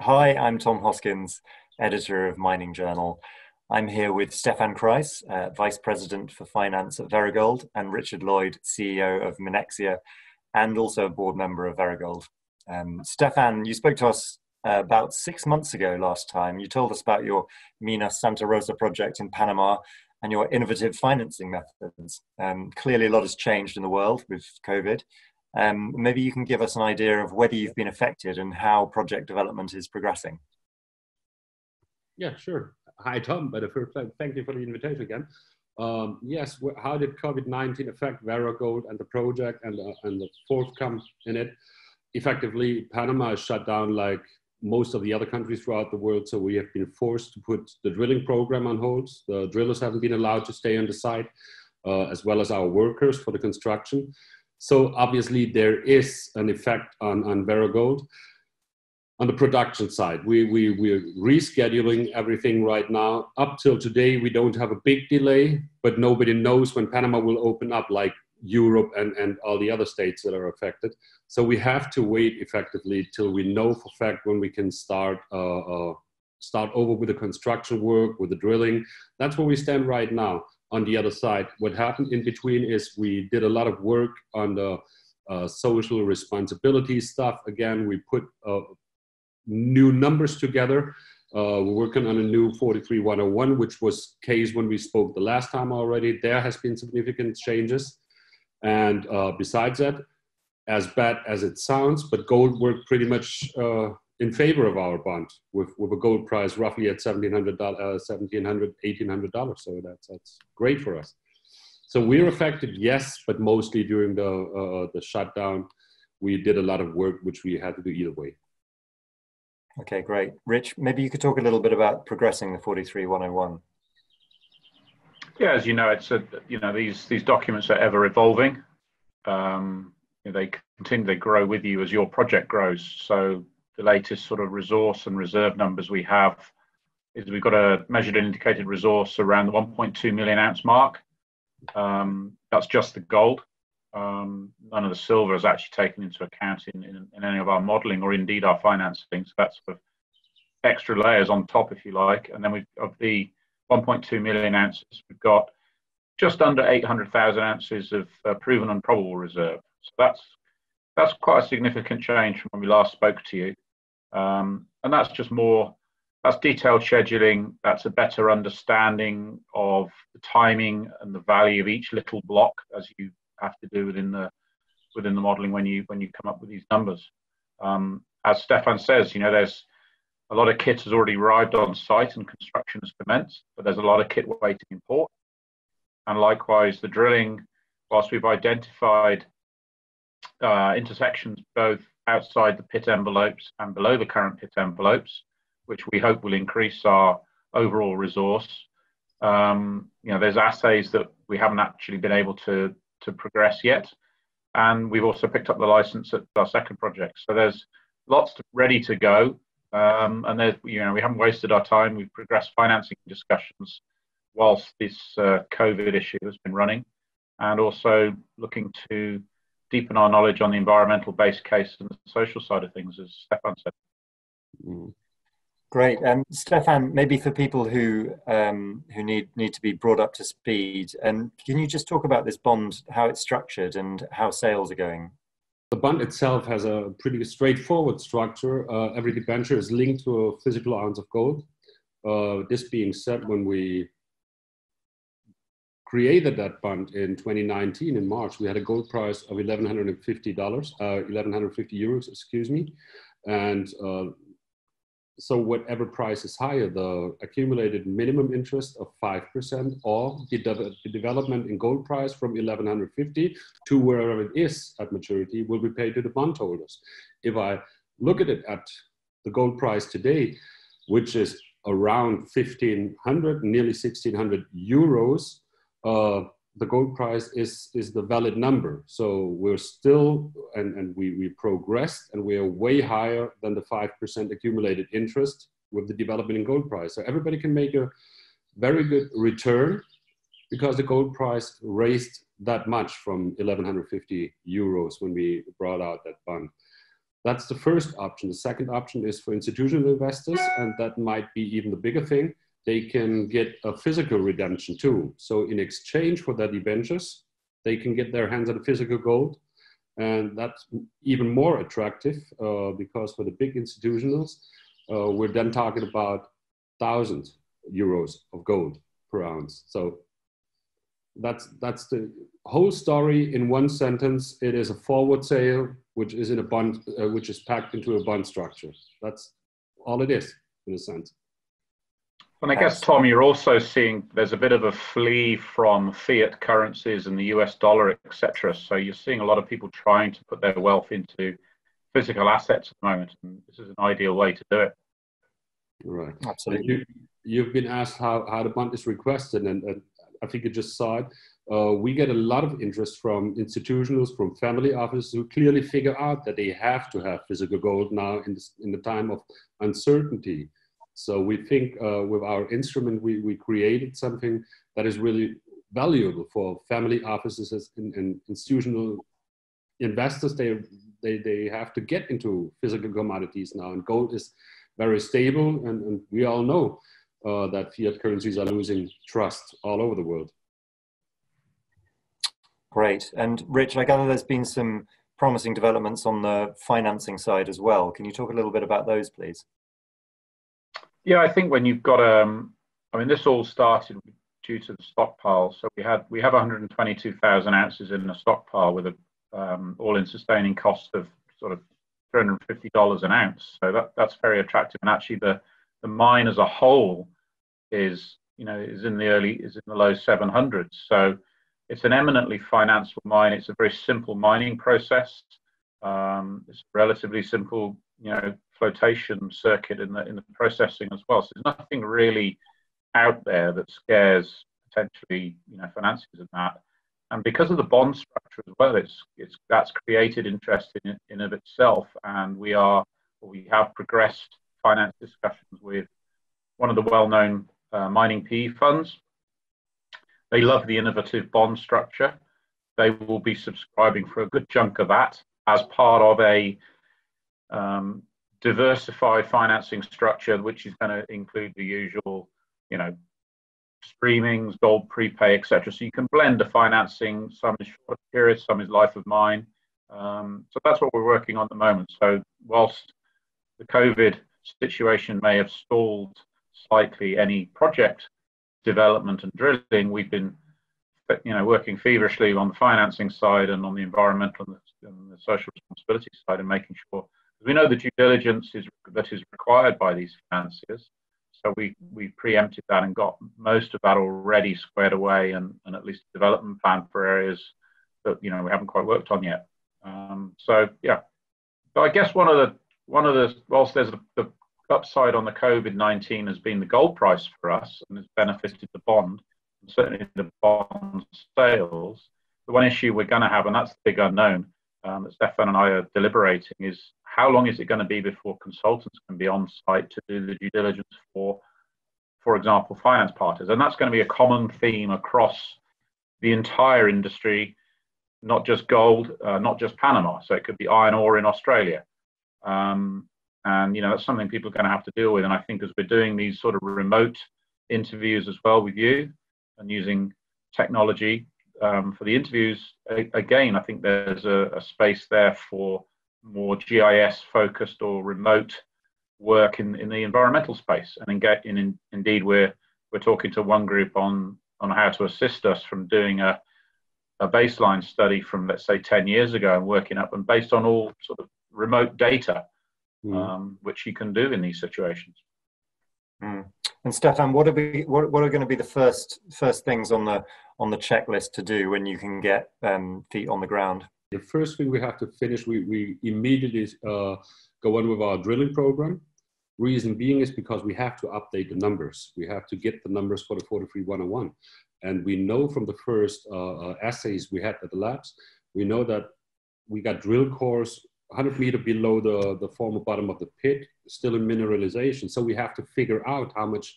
Hi, I'm Tom Hoskyns, editor of Mining Journal. I'm here with Stefan Kreis, Vice President for Finance at Veragold, and Richard Lloyd, CEO of Minexia, and also a board member of Veragold. Stefan, you spoke to us about 6 months ago last time. You told us about your Mina Santa Rosa project in Panama and your innovative financing methods. Clearly a lot has changed in the world with COVID. Maybe you can give us an idea of whether you've been affected and how project development is progressing. Yeah, sure. Hi, Tom. But first, thank you for the invitation again. Yes, how did COVID-19 affect Veragold and the project and the forthcome in it? Effectively, Panama is shut down like most of the other countries throughout the world, so we have been forced to put the drilling program on hold. The drillers haven't been allowed to stay on the site, as well as our workers for the construction. So obviously there is an effect on Veragold. On the production side, we're rescheduling everything right now. Up till today, we don't have a big delay, but nobody knows when Panama will open up, like Europe and all the other states that are affected. So we have to wait effectively till we know for fact when we can start over with the construction work, with the drilling. That's where we stand right now. On the other side, what happened in between is we did a lot of work on the social responsibility stuff. Again, we put new numbers together. We're working on a new 43-101, which was case when we spoke the last time already. There has been significant changes. And besides that, as bad as it sounds, but gold worked pretty much in favor of our bond with a gold price roughly at $1,700, $1,800. So that's great for us. So we're affected, yes, but mostly during the shutdown, we did a lot of work, which we had to do either way. Okay, great. Rich, maybe you could talk a little bit about progressing the 43-101. Yeah, as you know, these documents are ever evolving. They continue to grow with you as your project grows. So the latest sort of resource and reserve numbers we have is we've got a measured and indicated resource around the 1.2 million ounce mark. That's just the gold. None of the silver is actually taken into account in any of our modeling or indeed our financing. So that's sort of extra layers on top, if you like. And then of the 1.2 million ounces, we've got just under 800,000 ounces of proven and probable reserve. So that's quite a significant change from when we last spoke to you. And that's just that's detailed scheduling. That's a better understanding of the timing and the value of each little block, as you have to do within the modeling when you come up with these numbers. As Stefan says, there's a lot of kit has already arrived on site and construction has commenced, but there's a lot of kit waiting in port. And likewise, the drilling, whilst we've identified intersections both outside the pit envelopes and below the current pit envelopes, which we hope will increase our overall resource. There's assays that we haven't actually been able to progress yet. And we've also picked up the license at our second project. So there's lots ready to go. And there's, we haven't wasted our time. We've progressed financing discussions whilst this COVID issue has been running, and also looking to deepen our knowledge on the environmental base case and the social side of things, as Stefan said. Great. Stefan, maybe for people who need to be brought up to speed, can you just talk about this bond, how it's structured and how sales are going? The bond itself has a pretty straightforward structure. Every debenture is linked to a physical ounce of gold. This being said, when we created that bond in 2019 in March, we had a gold price of €1,150, excuse me. And so whatever price is higher, the accumulated minimum interest of 5% or the development in gold price from 1,150 to wherever it is at maturity will be paid to the bondholders. If I look at it at the gold price today, which is around 1,500, nearly 1,600 euros, the gold price is the valid number. So we're still, and we progressed, and we are way higher than the 5% accumulated interest with the development in gold price. So everybody can make a very good return because the gold price raised that much from 1,150 euros when we brought out that bond. That's the first option. The second option is for institutional investors, and that might be even the bigger thing. They can get a physical redemption too. So in exchange for their debentures, they can get their hands on the physical gold. And that's even more attractive because for the big institutionals, we're then talking about 1,000 euros of gold per ounce. So that's the whole story in one sentence. It is a forward sale, which is in a bond, which is packed into a bond structure. That's all it is, in a sense. And I guess, Tom, you're also seeing there's a bit of a flee from fiat currencies and the US dollar, etc. So you're seeing a lot of people trying to put their wealth into physical assets at the moment, and this is an ideal way to do it. Right, absolutely. You've been asked how the bond is requested, and I think you just saw it. We get a lot of interest from institutionals, from family offices who clearly figure out that they have to have physical gold now in the time of uncertainty. So we think with our instrument, we created something that is really valuable for family offices and institutional investors. They have to get into physical commodities now, and gold is very stable, and we all know that fiat currencies are losing trust all over the world. Great. And Rich, I gather there's been some promising developments on the financing side as well. Can you talk a little bit about those, please? Yeah, I think when you've got I mean, this all started due to the stockpile. So we have 122,000 ounces in a stockpile with a all-in sustaining cost of sort of $350 an ounce. So that's very attractive. And actually, the mine as a whole is in the low 700s. So it's an eminently financeable mine. It's a very simple mining process. It's relatively simple, flotation circuit in the processing as well. So there's nothing really out there that scares potentially financiers in that. And because of the bond structure as well, that's created interest in of itself. And we have progressed finance discussions with one of the well-known mining PE funds. They love the innovative bond structure. They will be subscribing for a good chunk of that as part of a diversified financing structure, which is going to include the usual, streamings, gold prepay, etc. So you can blend the financing. Some is short period, some is life of mine. So that's what we're working on at the moment. So whilst the COVID situation may have stalled slightly any project development and drilling, we've been working feverishly on the financing side and on the environmental and the social responsibility side, and making sure we know the due diligence that is required by these financiers. So we preempted that and got most of that already squared away, and at least a development plan for areas that we haven't quite worked on yet. So I guess one of the whilst there's the upside on the COVID-19 has been the gold price for us, and it's benefited the bond, and certainly the bond sales. The one issue we're going to have, and that's the big unknown that Stefan and I are deliberating, is how long is it going to be before consultants can be on site to do the due diligence for example, finance partners. And that's going to be a common theme across the entire industry, not just gold, not just Panama. So it could be iron ore in Australia. And that's something people are going to have to deal with. And I think as we're doing these sort of remote interviews as well with you and using technology for the interviews, again, I think there's a space there for more GIS focused or remote work in the environmental space. And indeed, we're talking to one group on how to assist us from doing a baseline study from, let's say, 10 years ago and working up, and based on all sort of remote data, which you can do in these situations. And Stefan, what are going to be the first things on the checklist to do when you can get feet on the ground? The first thing we have to finish, we immediately go on with our drilling program. Reason being is because we have to update the numbers. We have to get the numbers for the 43-101. And we know from the first assays we had at the labs, we know that we got drill cores 100 meters below the former bottom of the pit, still in mineralization. So we have to figure out how much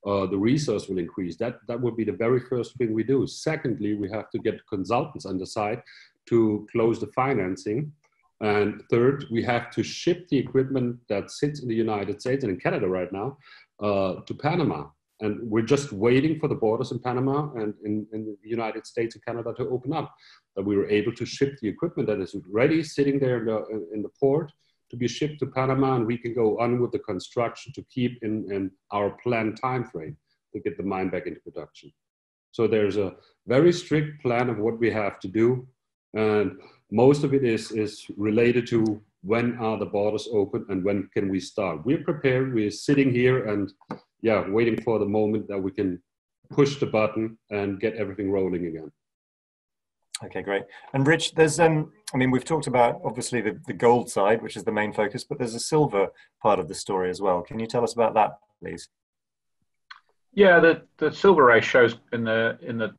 the resource will increase. That would be the very first thing we do. Secondly, we have to get consultants on the side to close the financing. And third, we have to ship the equipment that sits in the United States and in Canada right now to Panama. And we're just waiting for the borders in Panama and in the United States and Canada to open up. That we were able to ship the equipment that is ready, sitting there in the port, to be shipped to Panama, and we can go on with the construction to keep in our planned time frame to get the mine back into production. So there's a very strict plan of what we have to do, and most of it is related to when are the borders open and when can we start. We're prepared. We're sitting here and waiting for the moment that we can push the button and get everything rolling again. Okay, great. And Rich, there's, I mean, we've talked about obviously the gold side, which is the main focus, but there's a silver part of the story as well. Can you tell us about that, please? Yeah, the silver ratios in the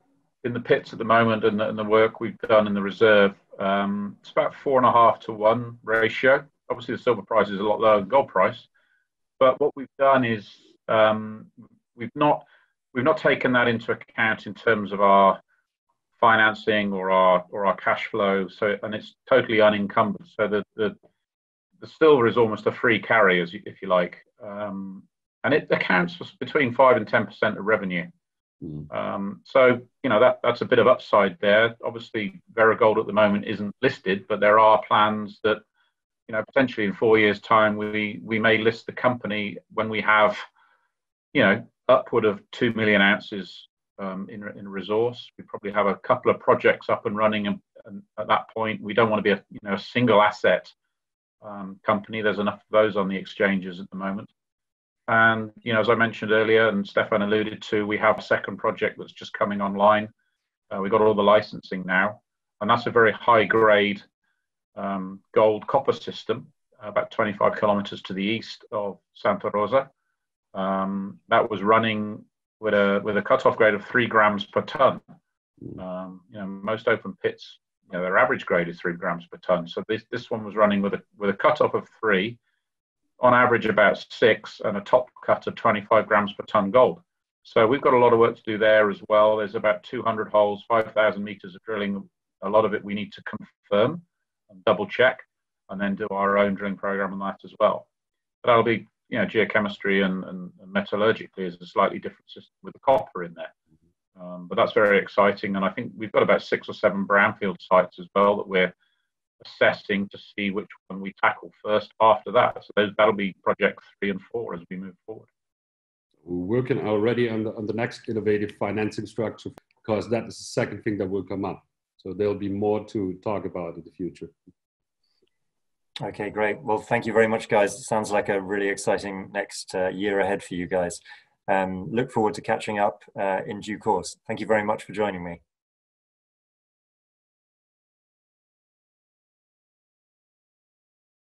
pits at the moment, and the work we've done in the reserve, it's about 4.5 to 1 ratio. Obviously, the silver price is a lot lower than gold price, but what we've done is we've not taken that into account in terms of our financing or our cash flow. So, and it's totally unencumbered. So the silver is almost a free carry, if you like, and it accounts for between 5 and 10% of revenue. So that's a bit of upside there. Obviously, Veragold at the moment isn't listed, but there are plans that potentially in 4 years' time we may list the company when we have upward of 2 million ounces in resource. We probably have a couple of projects up and running, and at that point we don't want to be a single asset company. There's enough of those on the exchanges at the moment. And as I mentioned earlier, and Stefan alluded to, we have a second project that's just coming online. We've got all the licensing now, and that's a very high grade gold copper system, about 25 kilometers to the east of Santa Rosa. That was running with a cutoff grade of 3 grams per ton. Most open pits, their average grade is 3 grams per ton. So this one was running with a cutoff of 3, on average about 6, and a top cut of 25 grams per ton gold. So we've got a lot of work to do there as well. There's about 200 holes, 5,000 meters of drilling. A lot of it we need to confirm and double check, and then do our own drilling program on that as well. But that'll be geochemistry and metallurgically is a slightly different system with the copper in there. But that's very exciting, and I think we've got about 6 or 7 brownfield sites as well that we're assessing to see which one we tackle first after that. So that'll be project 3 and 4 as we move forward. We're working already on the next innovative financing structure, because that is the second thing that will come up. So there'll be more to talk about in the future. Okay, great. Well, thank you very much, guys. It sounds like a really exciting next year ahead for you guys. Look forward to catching up in due course. Thank you very much for joining me.